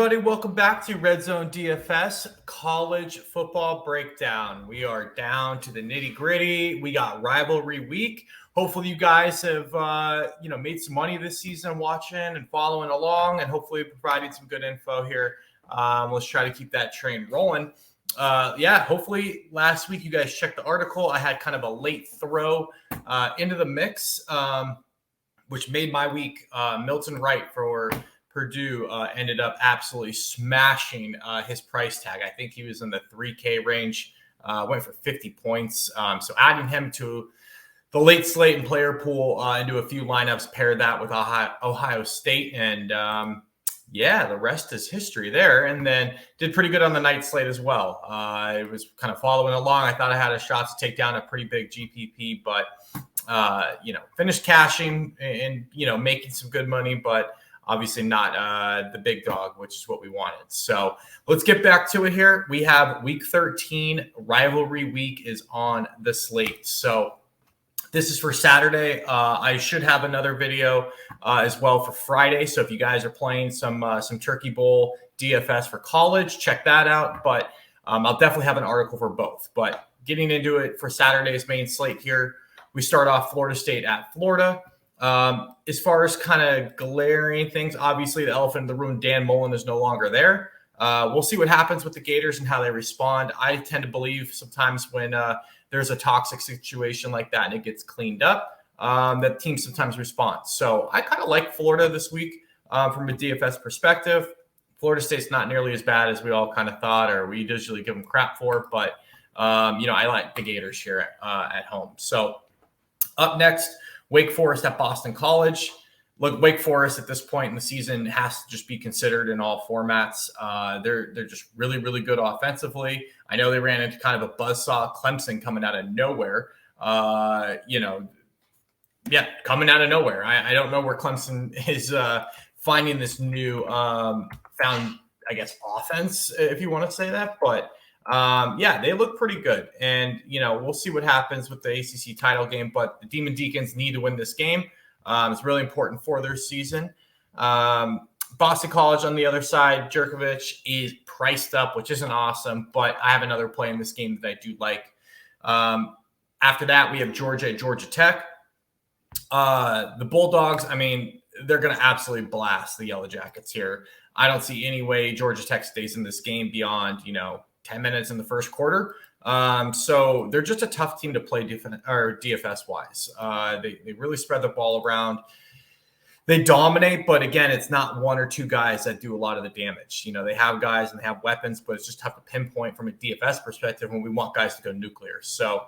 everybody. Welcome back to Red Zone DFS College Football Breakdown. We are down to the nitty gritty. We got rivalry week. Hopefully you guys have, made some money this season watching and following along, and hopefully provided some good info here. Let's try to keep that train rolling. Hopefully last week you guys checked the article. I had kind of a late throw into the mix, which made my week. Milton Wright for Purdue ended up absolutely smashing his price tag. I think he was in the 3K range, went for 50 points. So adding him to the late slate and player pool into a few lineups, paired that with Ohio State. And the rest is history there. And then did pretty good on the night slate as well. I was kind of following along. I thought I had a shot to take down a pretty big GPP, but, finished cashing and, making some good money, but obviously not the big dog, which is what we wanted. So let's get back to it here. We have week 13. Rivalry week is on the slate. So this is for Saturday. I should have another video as well for Friday. So if you guys are playing some Turkey Bowl DFS for college, check that out. But I'll definitely have an article for both. But getting into it for Saturday's main slate here, we start off Florida State at Florida. As far as kind of glaring things, obviously the elephant in the room, Dan Mullen, is no longer there. We'll see what happens with the Gators and how they respond. I tend to believe sometimes when there's a toxic situation like that and it gets cleaned up, that teams sometimes respond. So I kind of like Florida this week from a DFS perspective. Florida State's not nearly as bad as we all kind of thought, or we usually give them crap for, but I like the Gators here at home. So up next, Wake Forest at Boston College. Look, Wake Forest at this point in the season has to just be considered in all formats. They're just really, really good offensively. I know they ran into kind of a buzzsaw, Clemson coming out of nowhere. Coming out of nowhere. I don't know where Clemson is finding this new offense, if you want to say that. But they look pretty good. And, we'll see what happens with the ACC title game. But the Demon Deacons need to win this game. It's really important for their season. Boston College on the other side, Jerkovich is priced up, which isn't awesome. But I have another play in this game that I do like. After that, we have Georgia at Georgia Tech. The Bulldogs, they're going to absolutely blast the Yellow Jackets here. I don't see any way Georgia Tech stays in this game beyond, 10 minutes in the first quarter. So they're just a tough team to play DFS-wise. They really spread the ball around. They dominate, but again, it's not one or two guys that do a lot of the damage. They have guys and they have weapons, but it's just tough to pinpoint from a DFS perspective when we want guys to go nuclear. So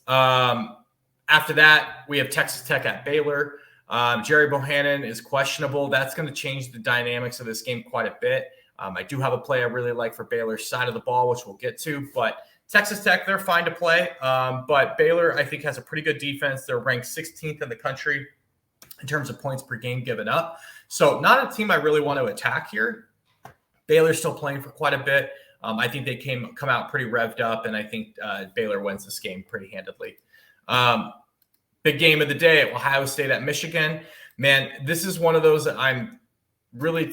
after that, we have Texas Tech at Baylor. Jerry Bohannon is questionable. That's going to change the dynamics of this game quite a bit. I do have a play I really like for Baylor's side of the ball, which we'll get to. But Texas Tech, they're fine to play. But Baylor, I think, has a pretty good defense. They're ranked 16th in the country in terms of points per game given up. So not a team I really want to attack here. Baylor's still playing for quite a bit. I think they come out pretty revved up, and I think Baylor wins this game pretty handedly. Big game of the day, Ohio State at Michigan. Man, this is one of those that I'm really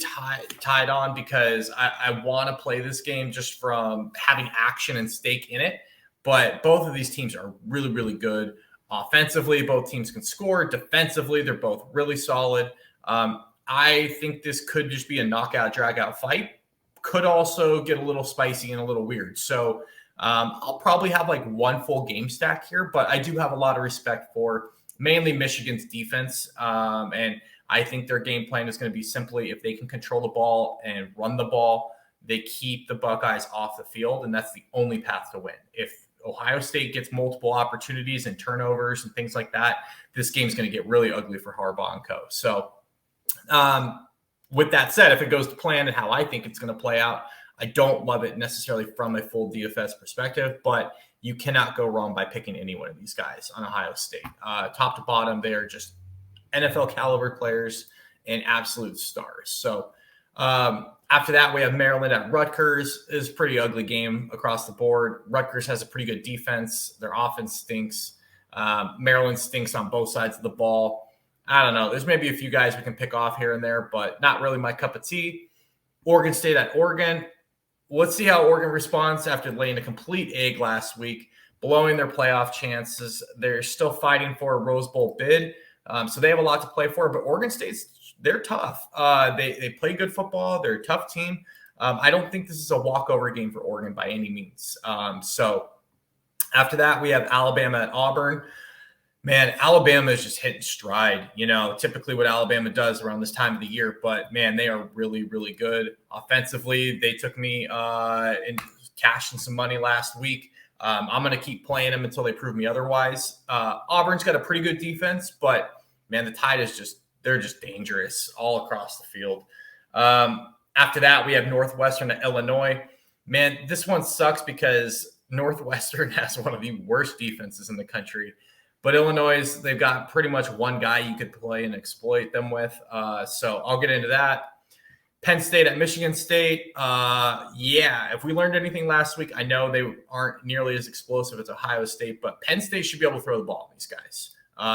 tied on because I want to play this game just from having action and stake in it. But both of these teams are really, really good. Offensively, both teams can score. Defensively, they're both really solid. I think this could just be a knockout, drag-out fight. Could also get a little spicy and a little weird. So I'll probably have like one full game stack here, but I do have a lot of respect for mainly Michigan's defense. And I think their game plan is going to be simply if they can control the ball and run the ball, they keep the Buckeyes off the field, and that's the only path to win. If Ohio State gets multiple opportunities and turnovers and things like that, this game's going to get really ugly for Harbaugh and co. So with that said, if it goes to plan and how I think it's going to play out, I don't love it necessarily from a full DFS perspective, but you cannot go wrong by picking any one of these guys on Ohio State. Top to bottom, they are just NFL caliber players and absolute stars. So after that, we have Maryland at Rutgers. It's a pretty ugly game across the board. Rutgers has a pretty good defense. Their offense stinks. Maryland stinks on both sides of the ball. I don't know. There's maybe a few guys we can pick off here and there, but not really my cup of tea. Oregon State at Oregon. Let's see how Oregon responds after laying a complete egg last week, blowing their playoff chances. They're still fighting for a Rose Bowl bid, so they have a lot to play for. But Oregon State's, they're tough. They play good football. They're a tough team. I don't think this is a walkover game for Oregon by any means. So after that, we have Alabama at Auburn. Man, Alabama is just hitting stride, typically what Alabama does around this time of the year. But, man, they are really, really good. Offensively, they took me and cashed in some money last week. I'm going to keep playing them until they prove me otherwise. Auburn's got a pretty good defense, but, man, the Tide is they're just dangerous all across the field. After that, we have Northwestern at Illinois. Man, this one sucks because Northwestern has one of the worst defenses in the country. But Illinois, they've got pretty much one guy you could play and exploit them with. So I'll get into that. Penn State at Michigan State. If we learned anything last week, I know they aren't nearly as explosive as Ohio State, but Penn State should be able to throw the ball on these guys.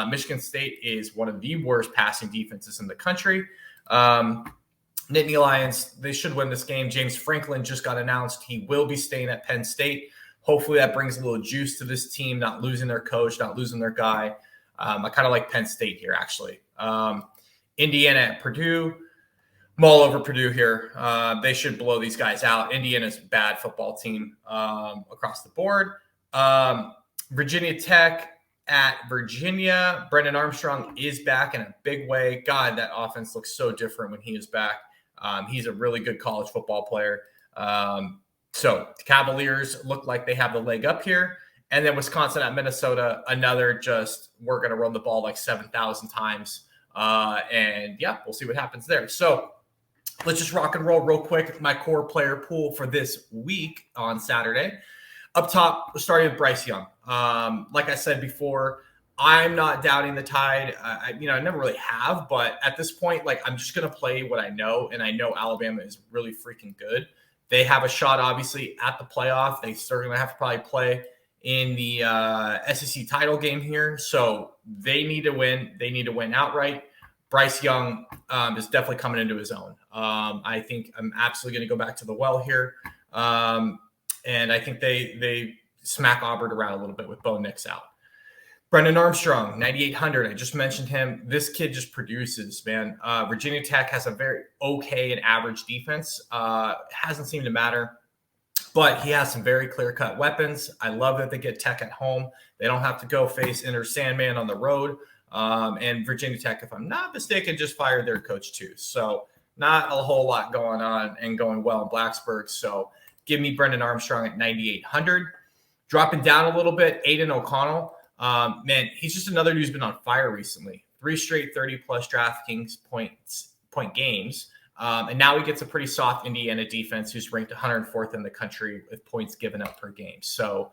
Michigan State is one of the worst passing defenses in the country. Nittany Lions, they should win this game. James Franklin just got announced. He will be staying at Penn State. Hopefully that brings a little juice to this team, not losing their coach, not losing their guy. I kind of like Penn State here, actually. Indiana at Purdue. I'm all over Purdue here. They should blow these guys out. Indiana's a bad football team across the board. Virginia Tech at Virginia. Brendan Armstrong is back in a big way. God, that offense looks so different when he is back. He's a really good college football player. So the Cavaliers look like they have the leg up here. And then Wisconsin at Minnesota, another we're going to run the ball like 7,000 times. We'll see what happens there. So let's just rock and roll real quick. My core player pool for this week on Saturday. Up top, we're starting with Bryce Young. Like I said before, I'm not doubting the Tide. I never really have, but at this point, I'm just going to play what I know, and I know Alabama is really freaking good. They have a shot, obviously, at the playoff. They still going to have to probably play in the SEC title game here, so they need to win. They need to win outright. Bryce Young is definitely coming into his own. I think I'm absolutely going to go back to the well here, and I think they smack Auburn around a little bit with Bo Nix out. Brendan Armstrong, 9,800. I just mentioned him. This kid just produces, man. Virginia Tech has a very okay and average defense. Hasn't seemed to matter, but he has some very clear-cut weapons. I love that they get Tech at home. They don't have to go face Enter Sandman on the road. And Virginia Tech, if I'm not mistaken, just fired their coach too. So not a whole lot going on and going well in Blacksburg. So give me Brendan Armstrong at 9,800. Dropping down a little bit, Aiden O'Connell. Man, he's just another dude who's been on fire recently. 3 straight 30-plus DraftKings point games. And now he gets a pretty soft Indiana defense who's ranked 104th in the country with points given up per game. So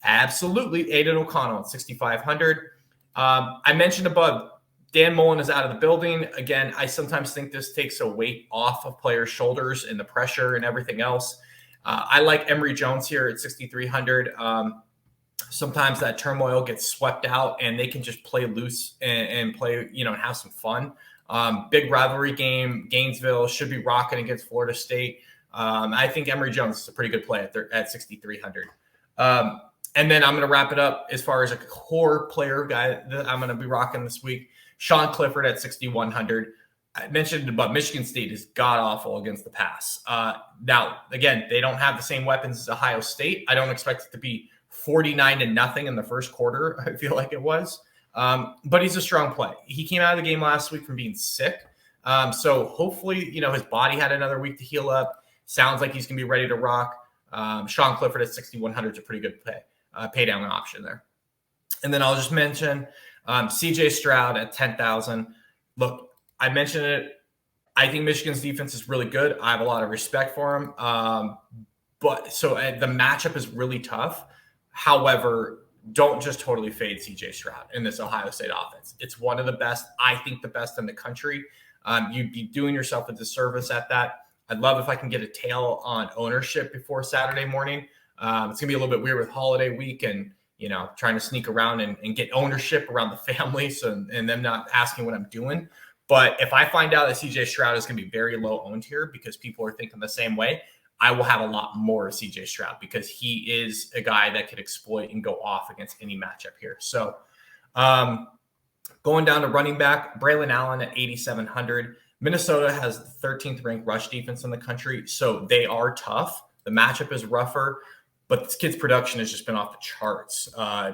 absolutely, Aiden O'Connell at 6,500. I mentioned above, Dan Mullen is out of the building. Again, I sometimes think this takes a weight off of players' shoulders and the pressure and everything else. I like Emory Jones here at 6,300. Sometimes that turmoil gets swept out and they can just play loose and play, and have some fun. Big rivalry game. Gainesville should be rocking against Florida State. I think Emory Jones is a pretty good play at 6,300. And then I'm going to wrap it up as far as a core player guy that I'm going to be rocking this week. Sean Clifford at 6,100. I mentioned about Michigan State is god-awful against the pass. Now, again, they don't have the same weapons as Ohio State. I don't expect it to be 49-0 in the first quarter, I feel like it was. But he's a strong play. He came out of the game last week from being sick. So hopefully, his body had another week to heal up. Sounds like he's going to be ready to rock. Sean Clifford at 6,100 is a pretty good pay down option there. And then I'll just mention CJ Stroud at 10,000. Look, I mentioned it. I think Michigan's defense is really good. I have a lot of respect for him. But the matchup is really tough. However, don't just totally fade CJ Stroud in this Ohio State offense. It's one of the best, I think the best in the country. You'd be doing yourself a disservice at that. I'd love if I can get a tail on ownership before Saturday morning. It's going to be a little bit weird with holiday week and, trying to sneak around and get ownership around the family and them not asking what I'm doing. But if I find out that CJ Stroud is going to be very low owned here because people are thinking the same way, I will have a lot more of CJ Stroud because he is a guy that could exploit and go off against any matchup here. So going down to running back, Braylon Allen at 8,700. Minnesota has the 13th ranked rush defense in the country, so they are tough. The matchup is rougher, but this kid's production has just been off the charts,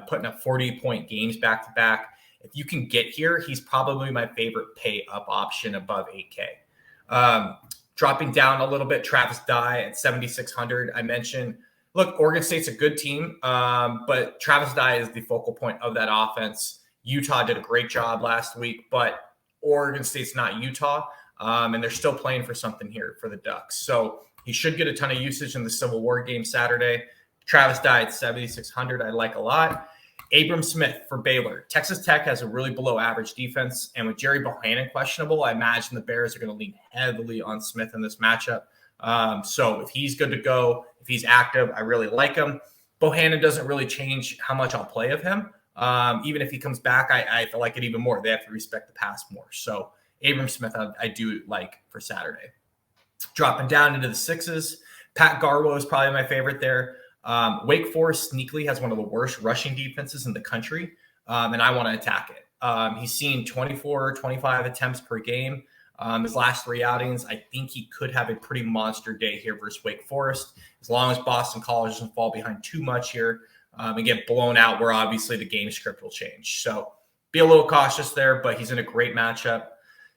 putting up 40-point games back-to-back. If you can get here, he's probably my favorite pay-up option above 8K. Dropping down a little bit, Travis Dye at 7,600. I mentioned, look, Oregon State's a good team, but Travis Dye is the focal point of that offense. Utah did a great job last week, but Oregon State's not Utah, and they're still playing for something here for the Ducks. So he should get a ton of usage in the Civil War game Saturday. Travis Dye at 7,600, I like a lot. Abram Smith for Baylor. Texas Tech has a really below-average defense, and with Jerry Bohannon questionable, I imagine the Bears are going to lean heavily on Smith in this matchup. So if he's good to go, if he's active, I really like him. Bohannon doesn't really change how much I'll play of him. Even if he comes back, I feel like it even more. They have to respect the pass more. So Abram Smith, I do like for Saturday. Dropping down into the sixes, Pat Garwo is probably my favorite there. Wake Forest sneakily has one of the worst rushing defenses in the country, and I want to attack it. He's seen 24, 25 attempts per game. His last 3 outings, I think he could have a pretty monster day here versus Wake Forest, as long as Boston College doesn't fall behind too much here and get blown out, where obviously the game script will change. So be a little cautious there, but he's in a great matchup.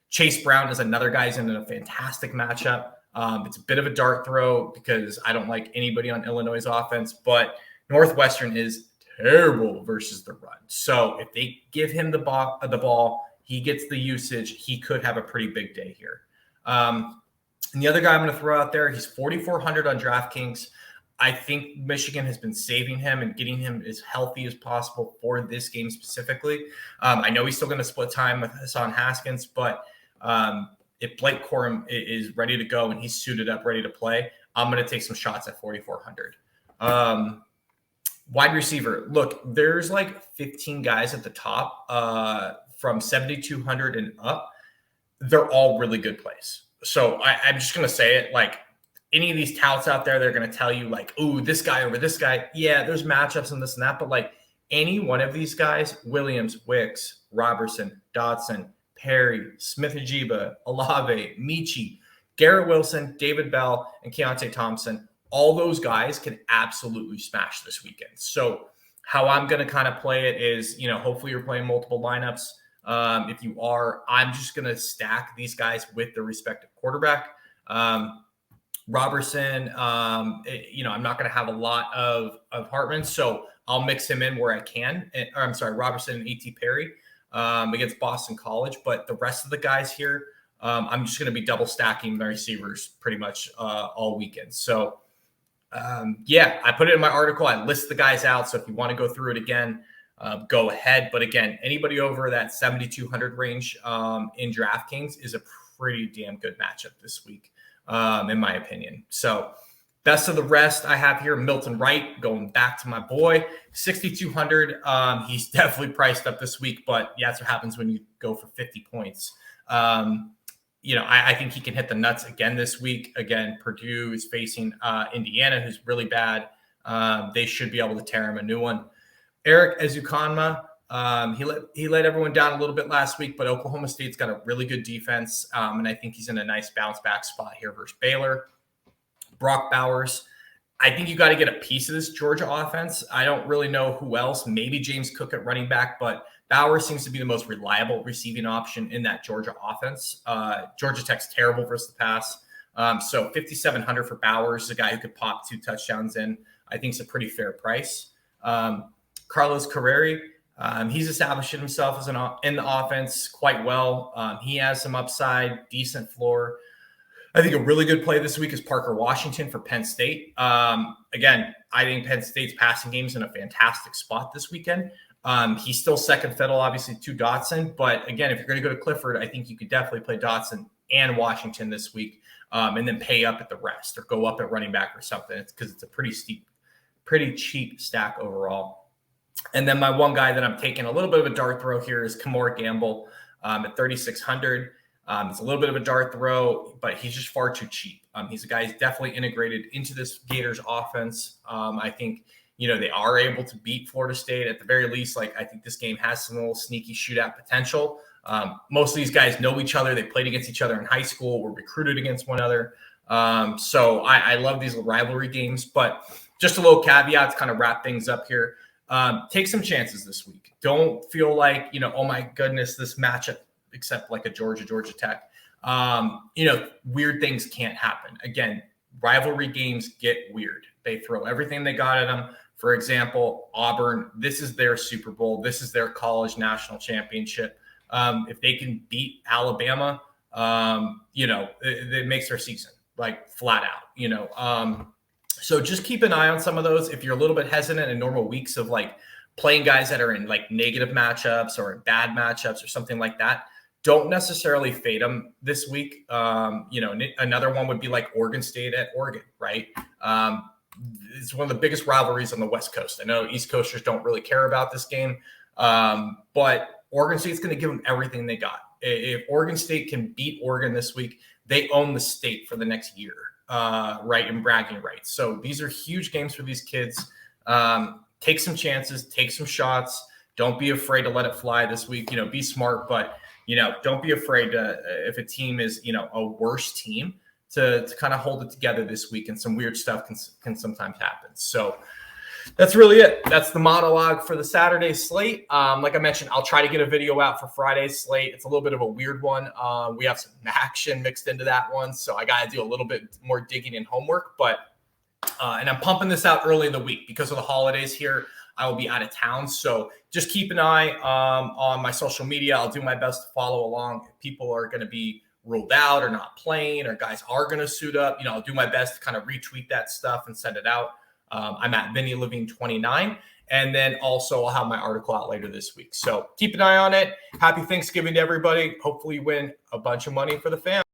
Chase Brown is another guy who's in a fantastic matchup. It's a bit of a dart throw because I don't like anybody on Illinois' offense, but Northwestern is terrible versus the run. So if they give him the ball, he gets the usage, he could have a pretty big day here. And the other guy I'm going to throw out there, he's 4,400 on DraftKings. I think Michigan has been saving him and getting him as healthy as possible for this game specifically. I know he's still going to split time with Hassan Haskins, but if Blake Corum is ready to go and he's suited up, ready to play, I'm going to take some shots at 4,400. Wide receiver. Look, there's like 15 guys at the top from 7,200 and up. They're all really good plays. So I'm just going to say it, like, any of these touts out there, they're going to tell you like, ooh, this guy over this guy. Yeah, there's matchups and this and that, but like any one of these guys, Williams, Wicks, Robertson, Dotson, Perry, Smith-Njigba, Olave, Michi, Garrett Wilson, David Bell, and Keontae Thompson, all those guys can absolutely smash this weekend. So how I'm going to kind of play it is, hopefully you're playing multiple lineups. If you are, I'm just going to stack these guys with the respective quarterback. Robertson, I'm not going to have a lot of Hartman, so I'll mix him in where I can. Robertson and A.T. Perry against Boston College. But the rest of the guys here, I'm just going to be double stacking my receivers pretty much all weekend. So, I put it in my article. I list the guys out. So if you want to go through it again, go ahead. But again, anybody over that 7,200 range in DraftKings is a pretty damn good matchup this week, in my opinion. So best of the rest I have here, Milton Wright, going back to my boy, 6,200. He's definitely priced up this week, but yeah, that's what happens when you go for 50 points. I think he can hit the nuts again this week. Again, Purdue is facing Indiana, who's really bad. They should be able to tear him a new one. Eric Ezukanma, he let everyone down a little bit last week, but Oklahoma State's got a really good defense, and I think he's in a nice bounce back spot here versus Baylor. Brock Bowers, I think you got to get a piece of this Georgia offense. I don't really know who else. Maybe James Cook at running back, but Bowers seems to be the most reliable receiving option in that Georgia offense. Georgia Tech's terrible versus the pass. So 5,700 for Bowers, a guy who could pop 2 touchdowns in, I think is a pretty fair price. Carlos Carrera, he's established himself as in the offense quite well. He has some upside, decent floor. I think a really good play this week is Parker Washington for Penn State. Again, I think Penn State's passing game is in a fantastic spot this weekend. He's still second fiddle, obviously, to Dotson. But again, if you're going to go to Clifford, I think you could definitely play Dotson and Washington this week, and then pay up at the rest or go up at running back or something. It's because it's a pretty cheap stack overall. And then my one guy that I'm taking a little bit of a dart throw here is Kamora Gamble at 3,600. It's a little bit of a dart throw, but he's just far too cheap. He's a guy who's definitely integrated into this Gators offense. I think, they are able to beat Florida State at the very least. Like, I think this game has some little sneaky shootout potential. Most of these guys know each other. They played against each other in high school, were recruited against one another. So I love these rivalry games, but just a little caveat to kind of wrap things up here. Take some chances this week. Don't feel like, oh my goodness, this matchup, except like a Georgia Tech, weird things can't happen. Again, rivalry games get weird. They throw everything they got at them. For example, Auburn, this is their Super Bowl. This is their college national championship. If they can beat Alabama, it makes their season, like, flat out, So just keep an eye on some of those. If you're a little bit hesitant in normal weeks of like playing guys that are in like negative matchups or bad matchups or something like that, don't necessarily fade them this week. Another one would be like Oregon State at Oregon, right? It's one of the biggest rivalries on the West Coast. I know East Coasters don't really care about this game, but Oregon State's going to give them everything they got. If Oregon State can beat Oregon this week, they own the state for the next year, right, in bragging rights. So these are huge games for these kids. Take some chances, take some shots. Don't be afraid to let it fly this week. Be smart, but, don't be afraid to, if a team is, a worse team, to kind of hold it together this week, and some weird stuff can sometimes happen. So that's really it. That's the monologue for the Saturday slate. Like I mentioned, I'll try to get a video out for Friday's slate. It's a little bit of a weird one. We have some action mixed into that one, so I got to do a little bit more digging and homework. But and I'm pumping this out early in the week because of the holidays here. I will be out of town, so just keep an eye on my social media. I'll do my best to follow along. If people are going to be ruled out or not playing, or guys are going to suit up, I'll do my best to kind of retweet that stuff and send it out. I'm at Vinny Living 29. And then also I'll have my article out later this week. So keep an eye on it. Happy Thanksgiving to everybody. Hopefully win a bunch of money for the fam.